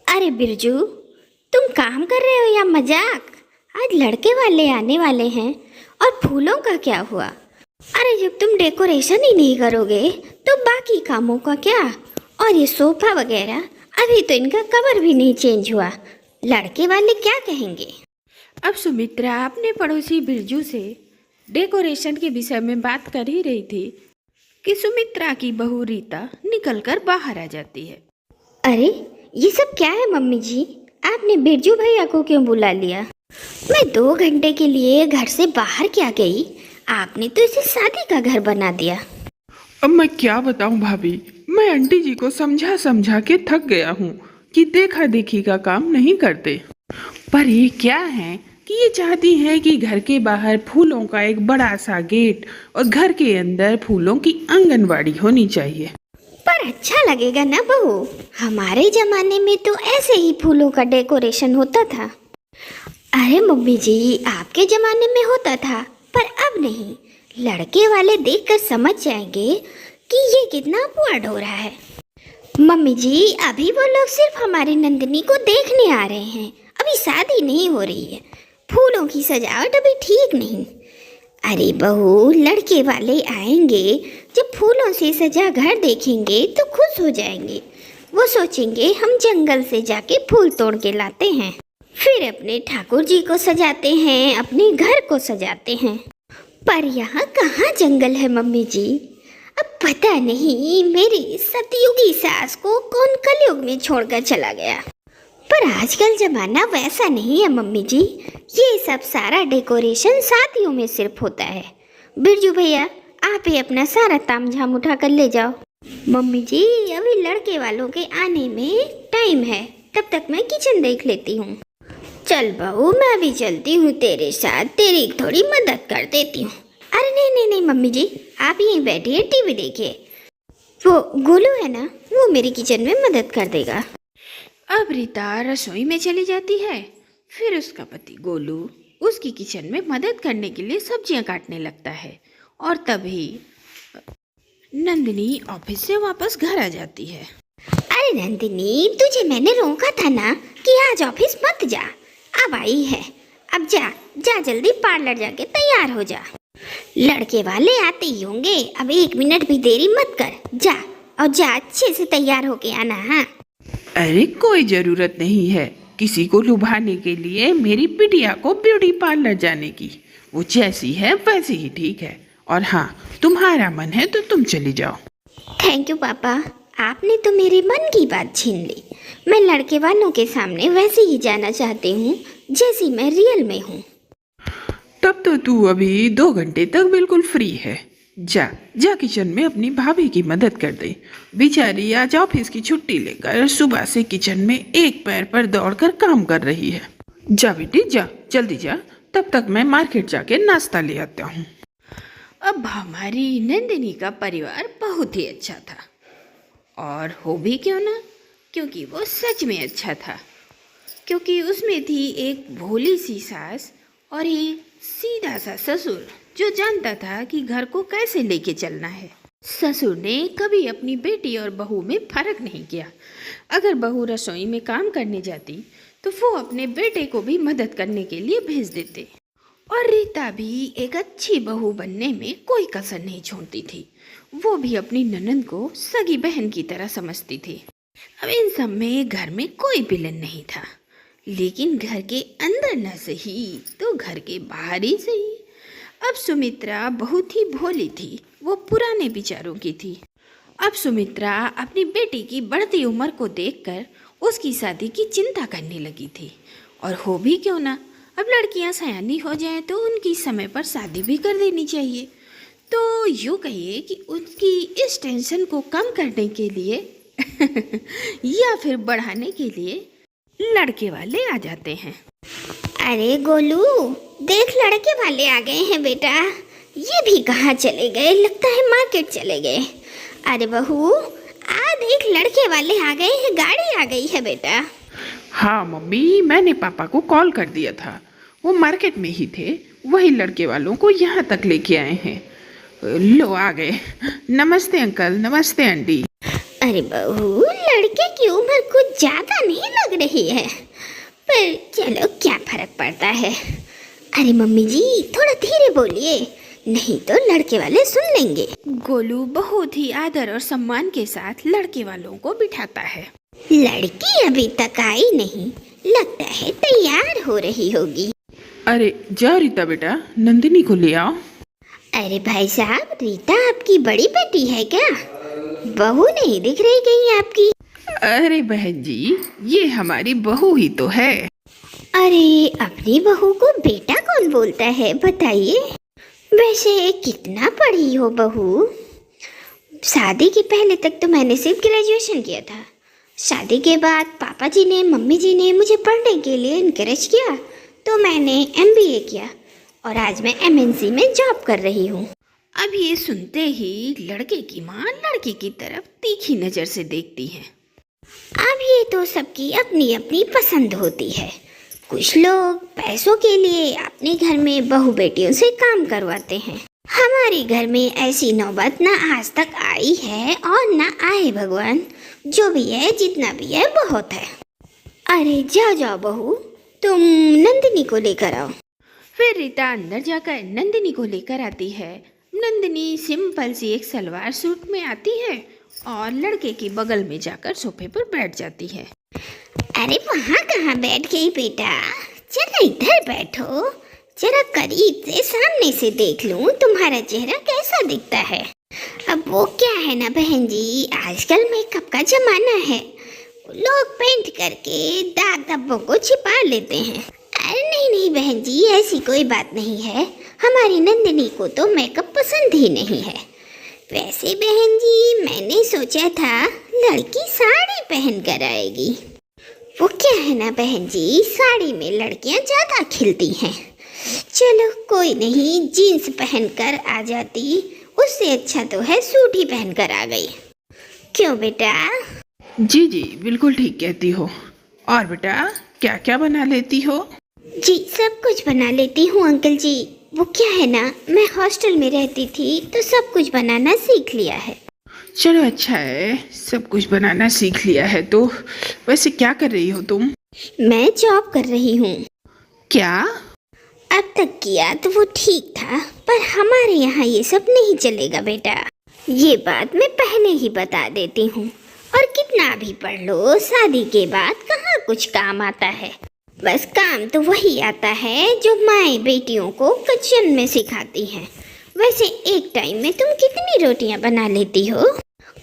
अरे बिरजू, तुम काम कर रहे हो या मजाक? आज लड़के वाले आने वाले हैं और फूलों का क्या हुआ? अरे जब तुम डेकोरेशन ही नहीं करोगे तो बाकी कामों का क्या? और ये सोफा वगैरह, अभी तो इनका कवर भी नहीं चेंज हुआ। लड़के वाले क्या कहेंगे? अब सुमित्रा अपने पड़ोसी बिरजू से डेकोरेशन के विषय में बात कर ही रही थी कि सुमित्रा की बहू रीता निकलकर बाहर आ जाती है। अरे ये सब क्या है मम्मी जी? आपने बिरजू भैया को क्यों बुला लिया? मैं 2 घंटे के लिए घर से बाहर क्या गई, आपने तो इसे शादी का घर बना दिया। अब मैं क्या बताऊं भाभी, मैं आंटी जी को समझा समझा के थक गया हूँ कि देखा देखी का काम नहीं करते। पर ये क्या है कि ये चाहती है कि घर के बाहर फूलों का एक बड़ा सा गेट और घर के अंदर फूलों की आंगनबाड़ी होनी चाहिए। पर अच्छा लगेगा ना बहू? हमारे जमाने में तो ऐसे ही फूलों का डेकोरेशन होता था। अरे मम्मी जी, आपके जमाने में होता था पर अब नहीं। लड़के वाले देखकर समझ जाएंगे कि ये कितना पुआ ढो रहा है। मम्मी जी, अभी वो लोग सिर्फ हमारी नंदिनी को देखने आ रहे हैं, अभी शादी नहीं हो रही है। फूलों की सजावट अभी ठीक नहीं। अरे बहू, लड़के वाले आएंगे, जब फूलों से सजा घर देखेंगे तो खुश हो जाएंगे। वो सोचेंगे हम जंगल से जाके फूल तोड़ के लाते हैं, फिर अपने ठाकुर जी को सजाते हैं, अपने घर को सजाते हैं। पर यहाँ कहाँ जंगल है मम्मी जी? अब पता नहीं मेरी सतयुगी सास को कौन कलयुग में छोड़कर चला गया। पर आजकल जमाना वैसा नहीं है मम्मी जी। ये सब सारा डेकोरेशन शादियों में सिर्फ होता है। बिरजू भैया, आप ही अपना सारा तामझाम उठा कर ले जाओ। मम्मी जी, अभी लड़के वालों के आने में टाइम है, तब तक मैं किचन देख लेती हूँ। चल बहू, मैं भी चलती हूँ तेरे साथ, तेरी थोड़ी मदद कर देती हूँ। अरे नहीं नहीं नहीं मम्मी जी, आप यहीं बैठिए, टीवी देखिए। वो गोलू है ना, वो मेरी किचन में मदद कर देगा। अब रीता रसोई में चली जाती है। फिर उसका पति गोलू उसकी किचन में मदद करने के लिए सब्जियां काटने लगता है। और तभी नंदिनी ऑफिस से वापस घर आ जाती है। अरे नंदिनी, तुझे मैंने रोका था ना कि आज ऑफिस मत जा। अब आई है, अब जा जा जल्दी पार्लर जाके तैयार हो जा। लड़के वाले आते ही होंगे, अब 1 मिनट भी देरी मत कर। जा और जा, अच्छे से तैयार होके आना। हाँ अरे कोई जरूरत नहीं है किसी को लुभाने के लिए मेरी बिटिया को ब्यूटी पार्लर जाने की। वो जैसी है वैसी ही ठीक है। और हाँ, तुम्हारा मन है तो तुम चली जाओ। थैंक यू पापा, आपने तो मेरे मन की बात छीन ली। मैं लड़के वालों के सामने वैसे ही जाना चाहती हूँ जैसी मैं रियल में हूँ। तब तो तू अभी 2 घंटे तक बिल्कुल फ्री है। जा जा किचन में अपनी भाभी की मदद कर दे। बेचारी आज ऑफिस की छुट्टी लेकर सुबह से किचन में एक पैर पर दौड़कर काम कर रही है। जा बेटी जा, जल्दी जा, तब तक मैं मार्केट जाके नाश्ता ले आता हूँ। अब हमारी नंदिनी का परिवार बहुत ही अच्छा था, और हो भी क्यों ना, क्योंकि वो सच में अच्छा था। क्योंकि उसमें थी एक भोली सी सास और एक सीधा सा ससुर जो जानता था कि घर को कैसे लेके चलना है। ससुर ने कभी अपनी बेटी और बहू में फर्क नहीं किया। अगर बहू रसोई में काम करने जाती तो वो अपने बेटे को भी मदद करने के लिए भेज देते। और रीता भी एक अच्छी बहू बनने में कोई कसर नहीं छोड़ती थी। वो भी अपनी ननद को सगी बहन की तरह समझती थी। अब इन सब में घर में कोई विलन नहीं था, लेकिन घर के अंदर न सही तो घर के बाहर ही सही। अब सुमित्रा बहुत ही भोली थी, वो पुराने विचारों की थी। अब सुमित्रा अपनी बेटी की बढ़ती उम्र को देखकर उसकी शादी की चिंता करने लगी थी। और हो भी क्यों ना, अब लड़कियां सयानी हो जाएं तो उनकी समय पर शादी भी कर देनी चाहिए। तो यूँ कहिए कि उनकी इस टेंशन को कम करने के लिए या फिर बढ़ाने के लिए लड़के वाले आ जाते हैं। अरे गोलू, देख लड़के वाले आ गए हैं बेटा। ये भी कहाँ चले गए? लगता है मार्केट चले गए। अरे बहू, आ देख लड़के वाले आ गए हैं, गाड़ी आ गई है बेटा। हाँ मम्मी, मैंने पापा को कॉल कर दिया था, वो मार्केट में ही थे, वही लड़के वालों को यहाँ तक लेके आए हैं। लो आ गए। नमस्ते अंकल, नमस्ते आंटी। अरे बहू, लड़के की उम्र कुछ ज्यादा नहीं लग रही है, पर चलो क्या फर्क पड़ता है। अरे मम्मी जी थोड़ा धीरे बोलिए, नहीं तो लड़के वाले सुन लेंगे। गोलू बहुत ही आदर और सम्मान के साथ लड़के वालों को बिठाता है। लड़की अभी तक आई नहीं, लगता है तैयार हो रही होगी। अरे जाओ रीता बेटा, नंदिनी को ले आओ। अरे भाई साहब, रीता आपकी बड़ी बेटी है क्या? बहू नहीं दिख रही कहीं आपकी। अरे बहन जी, ये हमारी बहू ही तो है। अरे अपनी बहू को बेटा कौन बोलता है बताइए? वैसे कितना पढ़ी हो बहू? शादी के पहले तक तो मैंने सिर्फ ग्रेजुएशन किया था। शादी के बाद पापा जी ने मम्मी जी ने मुझे पढ़ने के लिए इनकरेज किया, तो मैंने एमबीए किया और आज मैं एमएनसी में जॉब कर रही हूँ। अब ये सुनते ही लड़के की माँ लड़की की तरफ तीखी नज़र से देखती है। अब ये तो सबकी अपनी अपनी पसंद होती है। कुछ लोग पैसों के लिए अपने घर में बहू बेटियों से काम करवाते हैं। हमारे घर में ऐसी नौबत ना आज तक आई है और ना आए भगवान। जो भी है जितना भी है बहुत है। अरे जाओ जाओ बहू, तुम नंदिनी को लेकर आओ। फिर रीता अंदर जाकर नंदिनी को लेकर आती है। नंदिनी सिंपल सी एक सलवार सूट में आती है और लड़के की बगल में जाकर सोफे पर बैठ जाती है। अरे वहाँ कहाँ बैठ गई बेटा, जरा इधर बैठो, जरा करीब से सामने से देख लूं तुम्हारा चेहरा कैसा दिखता है। अब वो क्या है ना बहन जी, आजकल मेकअप का जमाना है, लोग पेंट करके दाग धब्बों को छिपा लेते हैं। अरे नहीं नहीं बहन जी, ऐसी कोई बात नहीं है। हमारी नंदिनी को तो मेकअप पसंद ही नहीं है। वैसे बहन जी मैंने सोचा था लड़की साड़ी पहन कर आएगी। वो क्या है ना बहन जी, साड़ी में लड़कियां ज़्यादा खिलती हैं। चलो कोई नहीं, जीन्स पहन कर आ जाती, उससे अच्छा तो है सूट ही पहन कर आ गई। क्यों बेटा? जी जी बिल्कुल ठीक कहती हो। और बेटा क्या क्या बना लेती हो? जी सब कुछ बना लेती हूँ अंकल जी। वो क्या है ना, मैं हॉस्टल में रहती थी तो सब कुछ बनाना सीख लिया है। चलो अच्छा है, सब कुछ बनाना सीख लिया है तो। वैसे क्या कर रही हो तुम? मैं जॉब कर रही हूँ। क्या? अब तक किया तो वो ठीक था, पर हमारे यहाँ ये सब नहीं चलेगा बेटा। ये बात मैं पहले ही बता देती हूँ। और कितना भी पढ़ लो, शादी के बाद कहाँ कुछ काम आता है। बस काम तो वही आता है जो माएँ बेटियों को किचन में सिखाती हैं। वैसे एक टाइम में तुम कितनी रोटियाँ बना लेती हो?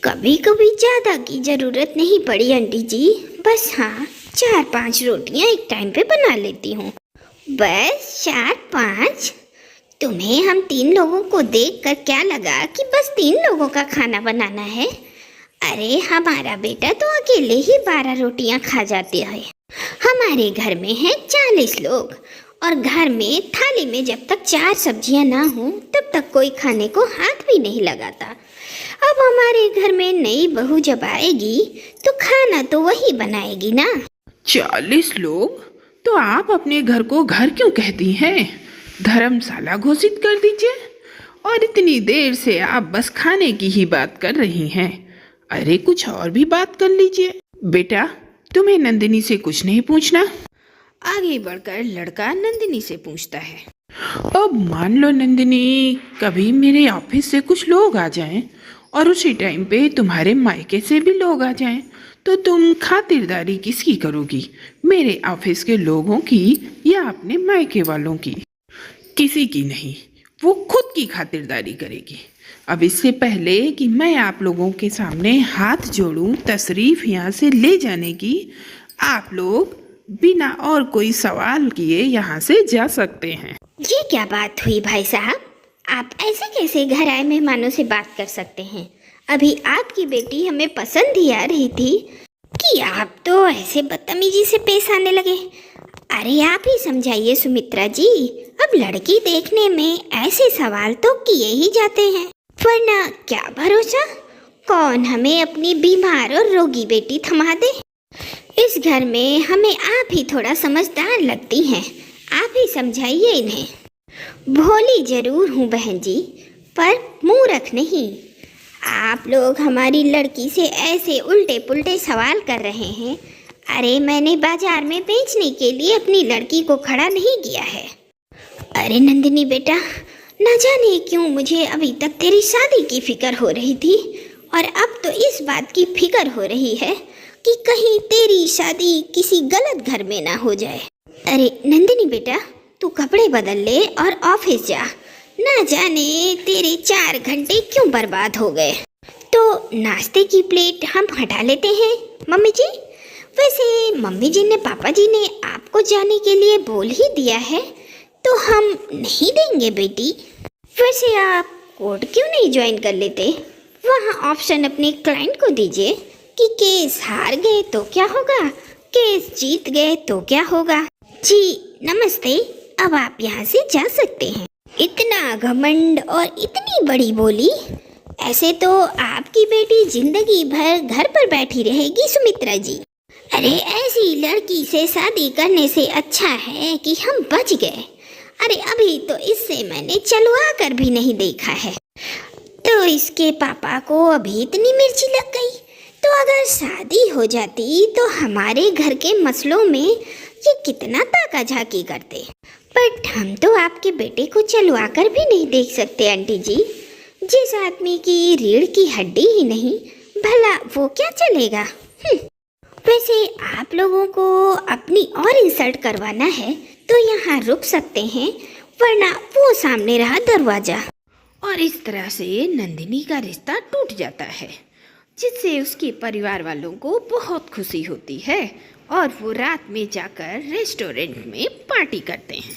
कभी कभी ज़्यादा की ज़रूरत नहीं पड़ी आंटी जी, बस हाँ 4-5 रोटियाँ एक टाइम पे बना लेती हूँ। बस 4-5? तुम्हें हम 3 लोगों को देखकर क्या लगा कि बस 3 लोगों का खाना बनाना है? अरे हमारा बेटा तो अकेले ही 12 रोटियां खा जाते हैं। हमारे घर में है 40 लोग और घर में थाली में जब तक 4 सब्जियां ना हो तब तक कोई खाने को हाथ भी नहीं लगाता। अब हमारे घर में नई बहू जब आएगी तो खाना तो वही बनाएगी ना। 40 लोग? तो आप अपने घर को घर क्यों कहती हैं? धर्मशाला घोषित कर दीजिए। और इतनी देर से आप बस खाने की ही बात कर रही हैं। अरे कुछ और भी बात कर लीजिए। बेटा तुम्हें नंदिनी से कुछ नहीं पूछना? आगे बढ़कर लड़का नंदिनी से पूछता है। अब मान लो नंदिनी, कभी मेरे ऑफिस से कुछ लोग आ जाएं और उसी टाइम पे तुम्हारे मायके से भी लोग आ जाएं, तो तुम खातिरदारी किसकी करोगी? मेरे ऑफिस के लोगों की या अपने मायके वालों की? किसी की नहीं, वो खुद की खातिरदारी करेगी। अब इससे पहले कि मैं आप लोगों के सामने हाथ जोड़ूं तशरीफ यहाँ से ले जाने की, आप लोग बिना और कोई सवाल किए यहाँ से जा सकते हैं। ये क्या बात हुई भाई साहब? आप ऐसे कैसे घर आए मेहमानों से बात कर सकते हैं? अभी आपकी बेटी हमें पसंद ही आ रही थी कि आप तो ऐसे बदतमीजी से पेश आने लगे। अरे आप ही समझाइए सुमित्रा जी, अब लड़की देखने में ऐसे सवाल तो किए ही जाते हैं, वरना क्या भरोसा कौन हमें अपनी बीमार और रोगी बेटी थमा दे। इस घर में हमें आप ही थोड़ा समझदार लगती हैं, आप ही समझाइए इन्हें। भोली जरूर हूँ बहन जी, पर मूर्ख नहीं। आप लोग हमारी लड़की से ऐसे उल्टे पुल्टे सवाल कर रहे हैं। अरे मैंने बाजार में बेचने के लिए अपनी लड़की को खड़ा नहीं किया है। अरे नंदिनी बेटा, न जाने क्यों मुझे अभी तक तेरी शादी की फिक्र हो रही थी और अब तो इस बात की फिक्र हो रही है कि कहीं तेरी शादी किसी गलत घर में ना हो जाए। अरे नंदिनी बेटा, तू कपड़े बदल ले और ऑफिस जा। ना जाने तेरे 4 घंटे क्यों बर्बाद हो गए। तो नाश्ते की प्लेट हम हटा लेते हैं मम्मी जी। वैसे मम्मी जी ने पापा जी ने आपको जाने के लिए बोल ही दिया है, तो हम नहीं देंगे बेटी। वैसे आप कोर्ट क्यों नहीं ज्वाइन कर लेते? वहाँ ऑप्शन अपने क्लाइंट को दीजिए कि केस हार गए तो क्या होगा, केस जीत गए तो क्या होगा। जी नमस्ते, अब आप यहाँ से जा सकते हैं। इतना घमंड और इतनी बड़ी बोली, ऐसे तो आपकी बेटी जिंदगी भर घर पर बैठी रहेगी सुमित्रा जी। अरे ऐसी लड़की से शादी करने से अच्छा है कि हम बच गए। अरे अभी तो इससे मैंने चलवा कर भी नहीं देखा है, तो इसके पापा को अभी इतनी मिर्ची लग गई। तो अगर शादी हो जाती तो हमारे घर के मसलों में ये कितना ताका झाकी करते। बट हम तो आपके बेटे को चलवा कर भी नहीं देख सकते आंटी जी। जिस आदमी की रीढ़ की हड्डी ही नहीं, भला वो क्या चलेगा। वैसे आप लोगों को अपनी और इंसल्ट करवाना है तो यहाँ रुक सकते हैं, वरना वो सामने रहा दरवाजा। और इस तरह से नंदिनी का रिश्ता टूट जाता है, जिससे उसके परिवार वालों को बहुत खुशी होती है और वो रात में जाकर रेस्टोरेंट में पार्टी करते हैं।